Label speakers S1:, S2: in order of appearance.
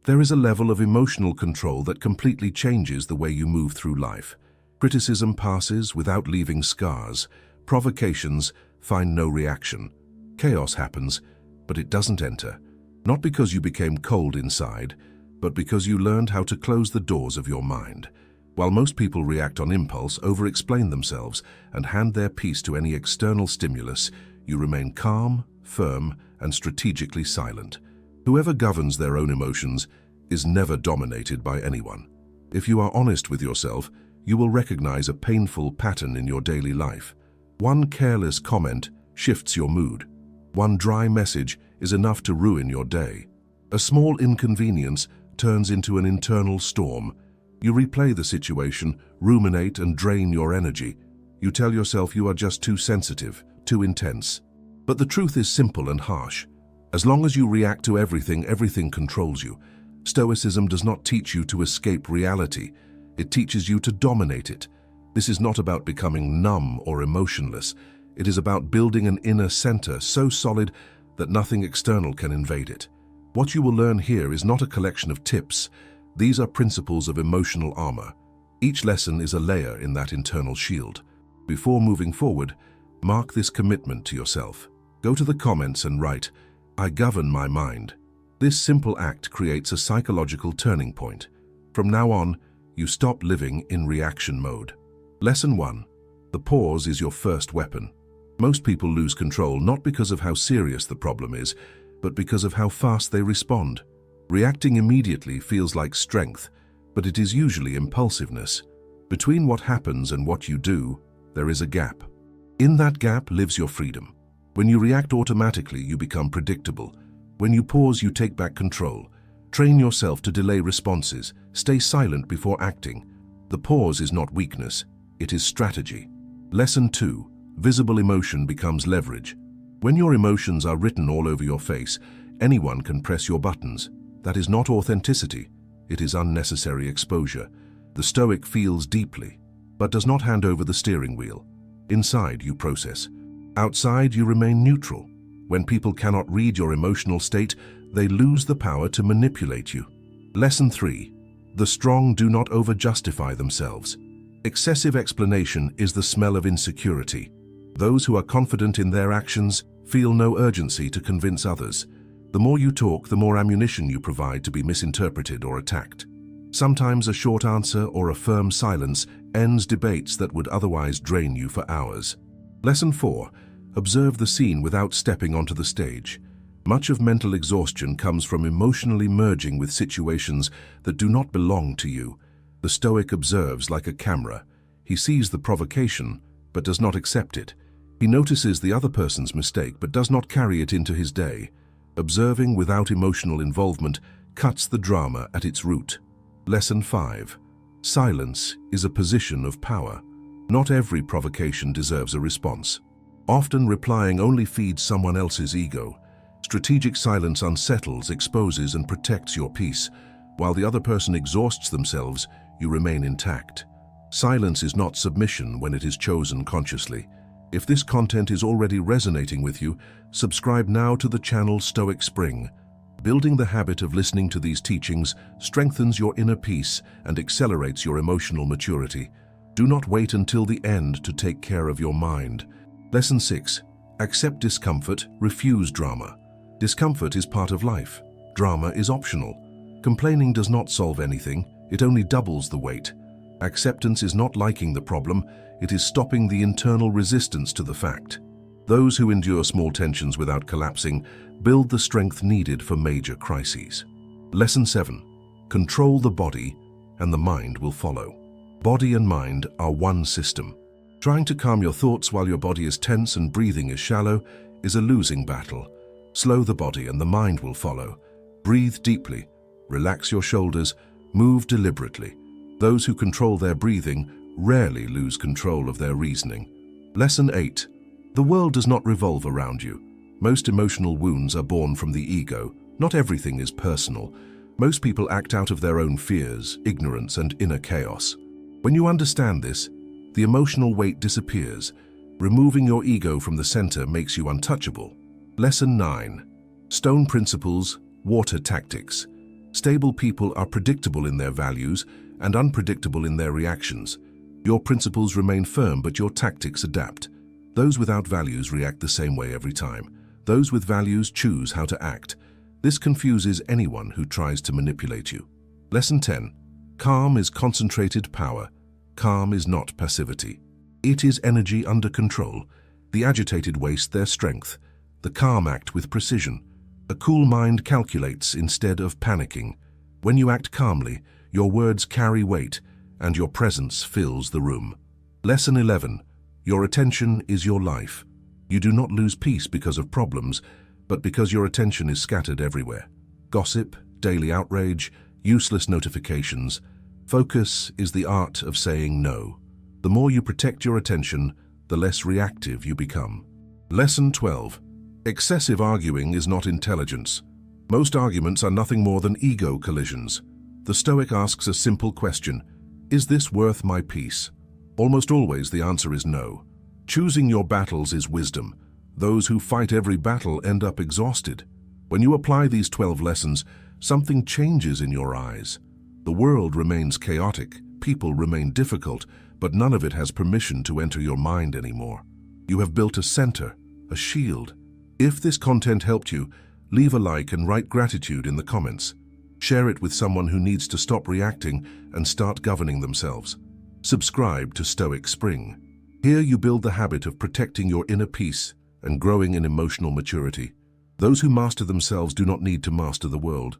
S1: There is a level of emotional control that completely changes the way you move through life. Criticism passes without leaving scars. Provocations find no reaction. Chaos happens, but it doesn't enter. Not because you became cold inside, but because you learned how to close the doors of your mind. While most people react on impulse, over-explain themselves, and hand their peace to any external stimulus, you remain calm, firm, and strategically silent. Whoever governs their own emotions is never dominated by anyone. If you are honest with yourself, you will recognize a painful pattern in your daily life. One careless comment shifts your mood. One dry message is enough to ruin your day. A small inconvenience turns into an internal storm. You replay the situation, ruminate, and drain your energy. You tell yourself you are just too sensitive, too intense. But the truth is simple and harsh. As long as you react to everything, everything controls you. Stoicism does not teach you to escape reality. It teaches you to dominate it. This is not about becoming numb or emotionless. It is about building an inner center so solid that nothing external can invade it. What you will learn here is not a collection of tips. These are principles of emotional armor. Each lesson is a layer in that internal shield. Before moving forward, mark this commitment to yourself. Go to the comments and write, "I govern my mind." This simple act creates a psychological turning point. From now on, you stop living in reaction mode. Lesson 1. The pause is your first weapon. Most people lose control not because of how serious the problem is, but because of how fast they respond. Reacting immediately feels like strength, but it is usually impulsiveness. Between what happens and what you do, there is a gap. In that gap lives your freedom. When you react automatically, you become predictable. When you pause, you take back control. Train yourself to delay responses. Stay silent before acting. The pause is not weakness, it is strategy. Lesson 2. Visible emotion becomes leverage. When your emotions are written all over your face, anyone can press your buttons. That is not authenticity, it is unnecessary exposure. The Stoic feels deeply, but does not hand over the steering wheel. Inside, you process. Outside, you remain neutral. When people cannot read your emotional state, they lose the power to manipulate you. Lesson 3. The strong do not over-justify themselves. Excessive explanation is the smell of insecurity. Those who are confident in their actions feel no urgency to convince others. The more you talk, the more ammunition you provide to be misinterpreted or attacked. Sometimes a short answer or a firm silence ends debates that would otherwise drain you for hours. Lesson 4. Observe the scene without stepping onto the stage. Much of mental exhaustion comes from emotionally merging with situations that do not belong to you. The Stoic observes like a camera. He sees the provocation, but does not accept it. He notices the other person's mistake, but does not carry it into his day. Observing without emotional involvement cuts the drama at its root. Lesson 5. Silence is a position of power. Not every provocation deserves a response. Often replying only feeds someone else's ego. Strategic silence unsettles, exposes, and protects your peace. While the other person exhausts themselves, you remain intact. Silence is not submission when it is chosen consciously. If this content is already resonating with you, subscribe now to the channel Stoic Spring. Building the habit of listening to these teachings strengthens your inner peace and accelerates your emotional maturity. Do not wait until the end to take care of your mind. Lesson 6. Accept discomfort, refuse drama. Discomfort is part of life. Drama is optional. Complaining does not solve anything, it only doubles the weight. Acceptance is not liking the problem, it is stopping the internal resistance to the fact. Those who endure small tensions without collapsing build the strength needed for major crises. Lesson 7. Control the body, and the mind will follow. Body and mind are one system. Trying to calm your thoughts while your body is tense and breathing is shallow is a losing battle. Slow the body and the mind will follow. Breathe deeply, relax your shoulders, move deliberately. Those who control their breathing rarely lose control of their reasoning. Lesson 8. The world does not revolve around you. Most emotional wounds are born from the ego. Not everything is personal. Most people act out of their own fears, ignorance, and inner chaos. When you understand this, the emotional weight disappears. Removing your ego from the center makes you untouchable. Lesson 9. Stone principles, water tactics. Stable people are predictable in their values and unpredictable in their reactions. Your principles remain firm, but your tactics adapt. Those without values react the same way every time. Those with values choose how to act. This confuses anyone who tries to manipulate you. Lesson 10. Calm is concentrated power. Calm is not passivity. It is energy under control. The agitated waste their strength. The calm act with precision. A cool mind calculates instead of panicking. When you act calmly, your words carry weight, and your presence fills the room. Lesson 11. Your attention is your life. You do not lose peace because of problems, but because your attention is scattered everywhere. Gossip, daily outrage, useless notifications. Focus is the art of saying no. The more you protect your attention, the less reactive you become. Lesson 12. Excessive arguing is not intelligence. Most arguments are nothing more than ego collisions. The Stoic asks a simple question: is this worth my peace? Almost always the answer is no. Choosing your battles is wisdom. Those who fight every battle end up exhausted. When you apply these 12 lessons, something changes in your eyes. The world remains chaotic, people remain difficult, but none of it has permission to enter your mind anymore. You have built a center, a shield. If this content helped you, leave a like and write gratitude in the comments. Share it with someone who needs to stop reacting and start governing themselves. Subscribe to Stoic Spring. Here you build the habit of protecting your inner peace and growing in emotional maturity. Those who master themselves do not need to master the world.